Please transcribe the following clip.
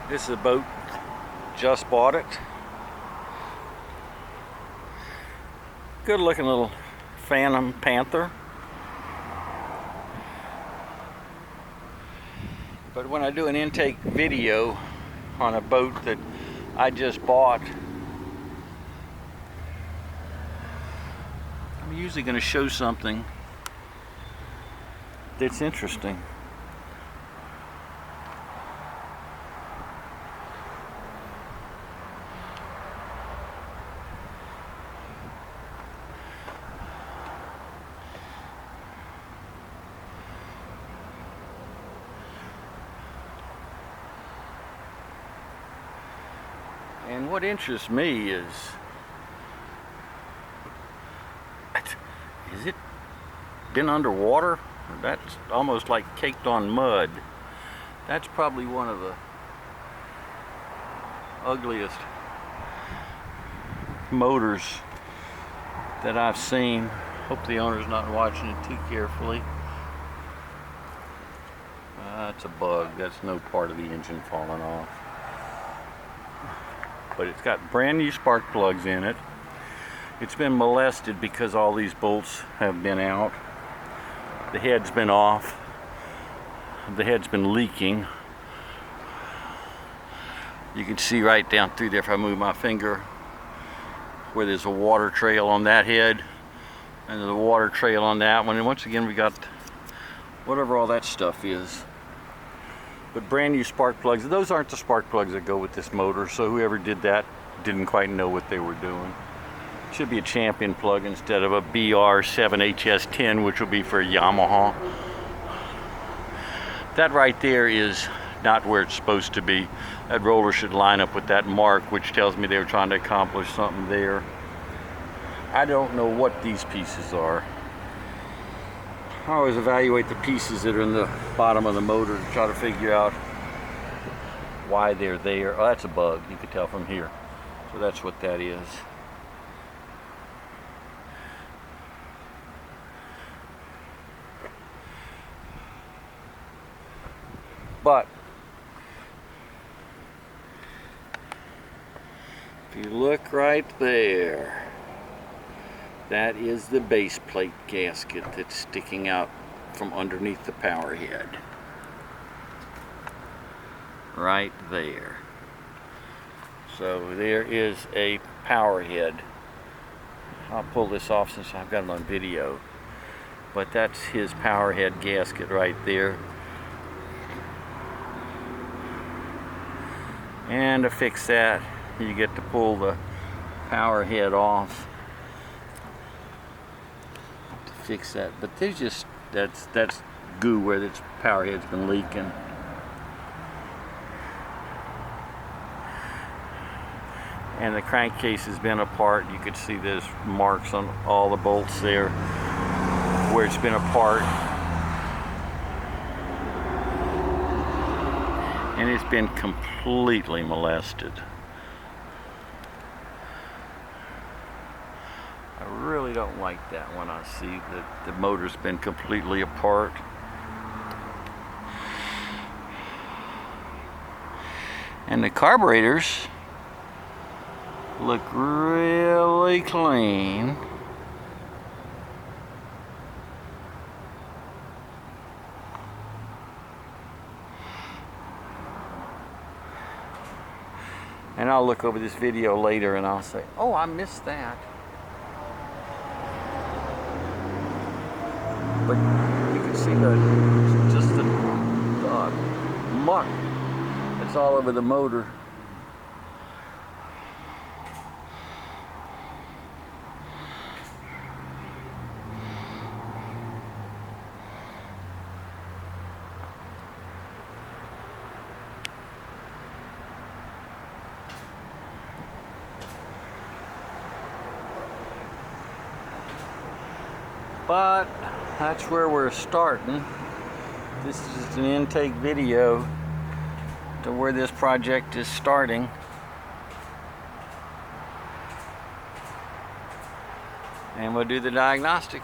This is a boat, just bought it. Good looking little Phantom Panther. But when I do an intake video on a boat that I just bought, I'm usually going to show something that's interesting. And what interests me is it been underwater? That's almost like caked on mud. That's probably one of the ugliest motors that I've seen. Hope the owner's not watching it too carefully. That's a bug. That's no part of the engine falling off. But it's got brand new spark plugs in it. It's been molested because all these bolts have been out. The head's been off. The head's been leaking. You can see right down through there if I move my finger where there's a water trail on that head and there's a water trail on that one. And once again we got whatever all that stuff is. But brand new spark plugs. Those aren't the spark plugs that go with this motor, so whoever did that didn't quite know what they were doing. Should be a Champion plug instead of a BR7HS10, which will be for Yamaha. That right there is not where it's supposed to be. That roller should line up with that mark, which tells me they were trying to accomplish something there. I don't know what these pieces are. I always evaluate the pieces that are in the bottom of the motor to try to figure out why they're there. Oh, that's a bug, you can tell from here. So that's what that is. But if you look right there, that is the base plate gasket that's sticking out from underneath the power head. Right there. So there is a power head. I'll pull this off since I've got it on video. But that's his power head gasket right there. And to fix that, you get to pull the power head off. Fix that, but there's just that's goo where this power head's been leaking. And the crankcase has been apart. You could see there's marks on all the bolts there where it's been apart, and it's been completely molested. I really don't like that when I see that the motor's been completely apart. And the carburetors look really clean. And I'll look over this video later and I'll say, oh, I missed that. But you can see just the muck that's all over the motor. But that's where we're starting. This is just an intake video to where this project is starting. And we'll do the diagnostic.